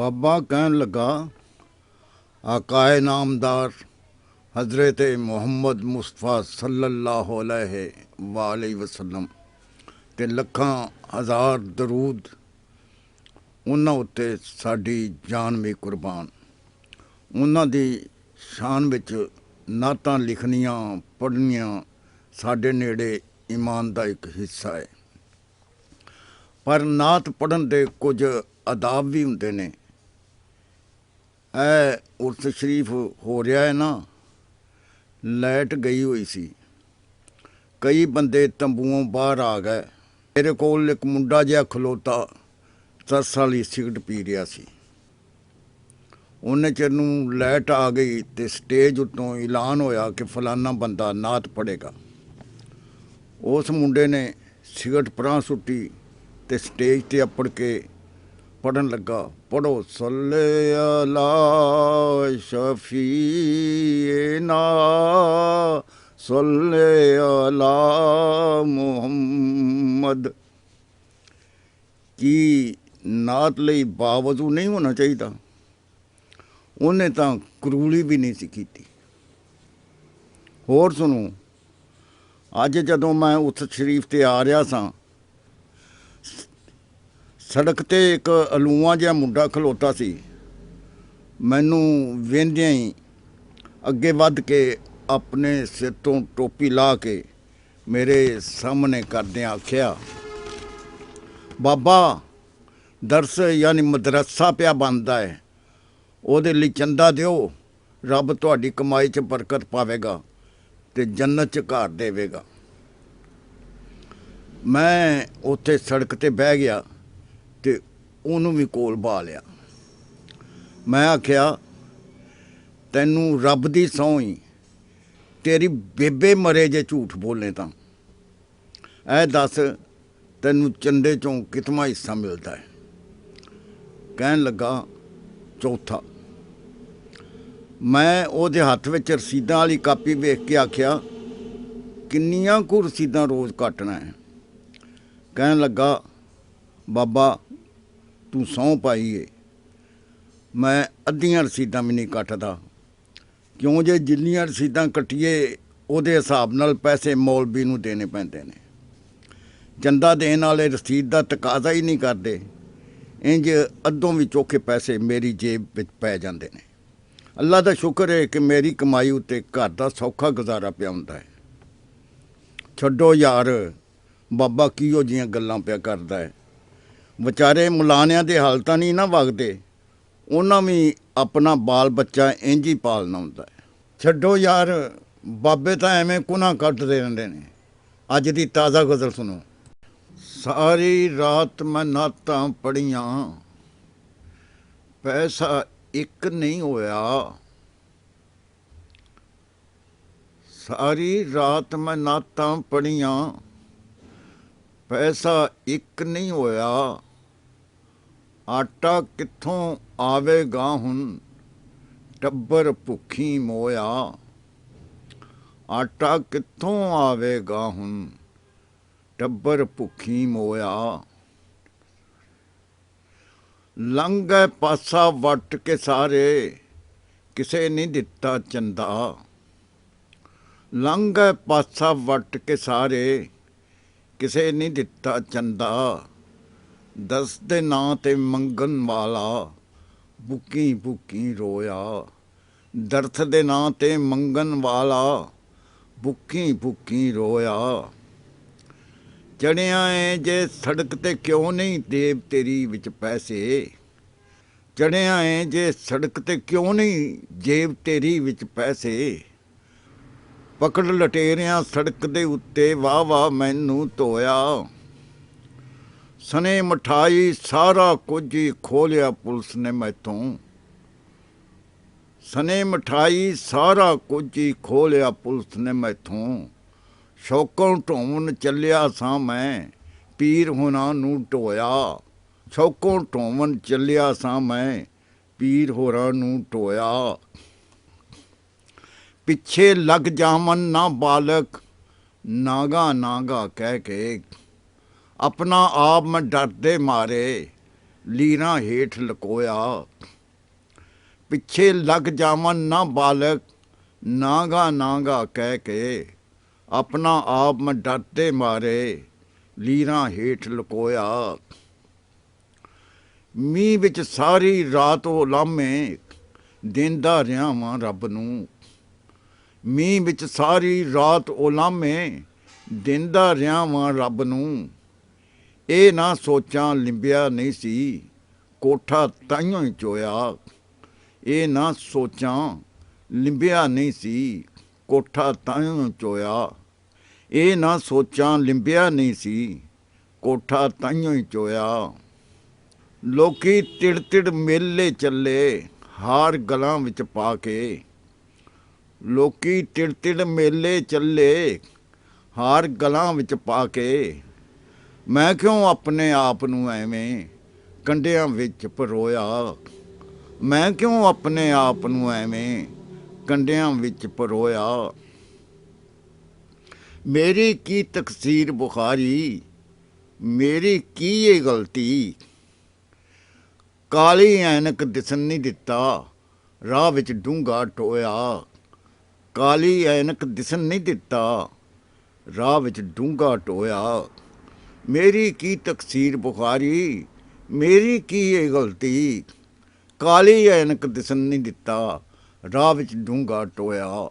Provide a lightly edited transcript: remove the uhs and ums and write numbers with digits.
बाबा कहन लगा आकाए नामदार हज़रत मुहम्मद मुस्तफ़ा सल्लल्लाहु अलैहि वसल्लम ते लखां हज़ार दरूद उन्हां उत्ते साडी जान भी कुर्बान। उन्हां दी शान विच नातां लिखनियां पढ़नियां साडे नेड़े ईमान दा एक हिस्सा है। पर नात पढ़न दे कुछ आदाब भी हुंदे ने। उर्स शरीफ हो रहा है ना, लाइट गई हुई सी, कई बंदे तंबूओं बाहर आ गए। मेरे कोल एक मुंडा जिहा खलोता 10 वाली सिगरट पी रहा सी। उन्ने चिर नूं लाइट आ गई तो स्टेज उत्तों ऐलान होया कि फलाना बंदा नात पढ़ेगा। उस मुंडे ने सिगरट परां सुट्टी ते स्टेज ते अपड़ के पढ़न लगा, पढ़ो सल्ले अला शफीना सल्ले अला मुहम्मद। की नात लई बावजू नहीं होना चाहिए? उन्हें तो करूली भी नहीं सी कीती। होर सुनो, अज जदों मैं उस शरीफ ते आ रहा सां, सड़क ते एक अलूआ जिहा मुंडा खलोता सी। मैनू वेंदियां ही अगे वध के अपने सिर तो टोपी ला के मेरे सामने करदे आख्या, बाबा दरस यानी मदरसा पिया बनदा है, ਉਹਦੇ ਲਈ चंदा दिओ, रब तुहाडी कमाई च बरकत पावेगा ते जन्नत च घर देवेगा। मैं उत्थे सड़क ते बह गया ते ਉਹਨੂੰ भी कोल बहा लिया। मैं आख्या, तैनू रब दी सौं ही, तेरी बेबे मरे जे झूठ बोले तां ऐ दस तैनू चंदे चों कितमा हिस्सा मिलता है? कहन लगा चौथा। मैं ਉਹਦੇ हत्थ विच रसीदां वाली कापी वेख के आख्या, किन्नियां कु रसीदां रोज़ काटना है? कहन लगा, बाबा तू सौं पाई है, मैं अद्धियां रसीदां भी नहीं कटदा, क्यों जे जिन्नियां रसीदां कट्टिए ਉਹਦੇ हिसाब नाल पैसे मौलवी नूं देने पैंदे ने। चंदा देण वाले रसीद दा तकाजा ही नहीं करते, इंज अद्धों भी चोखे पैसे मेरी जेब विच पै जांदे ने। अल्लाह दा शुक्र है कि मेरी कमाई उत्ते घर दा सौखा गुजारा पिया हुंदा है। छड्डो यार, बाबा किहो जिहियां गल्लां पिया करदा है। विचारे मुलानियां दे हालतां नहीं ना वगदे, उन्हां भी अपना बाल बच्चा इंज ही पालना हुंदा है। छड्डो यार, बाबे तां एवें कुना कड्डदे रहिंदे ने। अज दी ताज़ा गज़ल सुनो। सारी रात मैं नातां पढ़ियां, पैसा एक नहीं होया। सारी रात मैं नातां पढ़ियां, पैसा एक नहीं होया। आटा कित्थों आवेगा हुण, टब्बर भुखी मोया। आटा कित्थों आवेगा हुण, टब्बर भुखी मोया। लंघ गए पासा वट के सारे, किसे नहीं दिता चंदा। लंघ गए पासा वट के सारे, किसे नहीं दिता चंदा। दस दे नां ते मंगन वाला, भुक्की भुक्की रोया। दर्थ दे नां ते मंगन वाला, भुक्की भुक्की रोया। चढ़िया है जे सड़क ते क्यों नहीं देव तेरी विच पैसे। चढ़िया है जे सड़क ते क्यों नहीं जेब तेरी विच पैसे। पकड़ लटेरिया सड़क दे उत्ते वाह वाह मैनू धोया। सने मठाई सारा कुछ ही खोलिया पुलिस ने मैथों। सने मठाई सारा कुछ ही खोलिया पुलिस ने मैथों। शौकों ढोवन चलिया सां मैं, पीर होना नूं ढोया। शौकों ढोवन चलिया सां मैं, पीर होरां नूं ढोया। पिछे लग जावन ना बालक, नागा नागा कह के। अपना आप मैं डरदे मारे, ਲੀਰਾਂ ਹੇਠ ਲਕੋਇਆ। ਪਿੱਛੇ ਲੱਗ ਜਾਵਨ ਨਾ ਬਾਲਕ, ਨਾਗਾ ਨਾਗਾ ਕਹਿ ਕੇ, ਆਪਣਾ ਆਪ ਮੈਂ ਡਰਦੇ ਮਾਰੇ ਲੀਰਾਂ ਹੇਠ ਲਕੋਇਆ। ਮੀਂਹ ਵਿੱਚ ਸਾਰੀ ਰਾਤ ਉਹ ਲਾਮੇ ਦੇਂਦਾ ਰਿਹਾ ਵਾਂ ਰੱਬ ਨੂੰ। ਮੀਂਹ ਵਿੱਚ ਸਾਰੀ ਰਾਤ ਉਹ ਲਾਮੇ ਦੇਂਦਾ ਰਿਹਾ ਵਾਂ ਰੱਬ ਨੂੰ। ਇਹ ਨਾ ਸੋਚਾਂ ਲਿੰਬਿਆ ਨਹੀਂ ਸੀ ਕੋਠਾ ਤਾਈਓਂ ਹੀ ਚੋਇਆ। ਇਹ ਨਾ ਸੋਚਾਂ ਲਿੰਬਿਆ ਨਹੀਂ ਸੀ ਕੋਠਾ ਤਾਈਓਂ ਚੋਇਆ। ਇਹ ਨਾ ਸੋਚਾਂ ਲਿੰਬਿਆ ਨਹੀਂ ਸੀ ਕੋਠਾ ਤਾਈਓਂ ਹੀ ਚੋਇਆ। ਲੋਕੀ ਤਿੜ ਤਿੜ ਮੇਲੇ ਚੱਲੇ ਹਾਰ ਗਲਾਂ ਵਿੱਚ ਪਾ ਕੇ। ਲੋਕੀ ਤਿੜ ਤਿੜ ਮੇਲੇ ਚੱਲੇ ਹਾਰ ਗਲਾਂ ਵਿੱਚ ਪਾ ਕੇ। ਮੈਂ ਕਿਉਂ ਆਪਣੇ ਆਪ ਨੂੰ ਐਵੇਂ ਕੰਢਿਆਂ ਵਿੱਚ ਪਰੋਇਆ। ਮੈਂ ਕਿਉਂ ਆਪਣੇ ਆਪ ਨੂੰ ਐਵੇਂ ਕੰਢਿਆਂ ਵਿੱਚ ਪਰੋਇਆ। ਮੇਰੀ ਕੀ ਤਕਸੀਰ ਬੁਖਾਰੀ, ਮੇਰੀ ਕੀ ਇਹ ਗਲਤੀ। ਕਾਲੀ ਐਨਕ ਦਿਸਣ ਨਹੀਂ ਦਿੱਤਾ ਰਾਹ ਵਿੱਚ ਡੂੰਘਾ ਟੋਇਆ। ਕਾਲੀ ਐਨਕ ਦਿਸਣ ਨਹੀਂ ਦਿੱਤਾ ਰਾਹ ਵਿੱਚ ਡੂੰਘਾ ਟੋਇਆ। ਮੇਰੀ ਕੀ ਤਕਸੀਰ ਬੁਖਾਰੀ, ਮੇਰੀ ਕੀ ਇਹ ਗਲਤੀ। ਕਾਲੀ ਐਨਕ ਦਿਸਣ ਨਹੀਂ ਦਿੱਤਾ ਰਾਹ ਵਿੱਚ ਡੂੰਘਾ ਟੋਇਆ।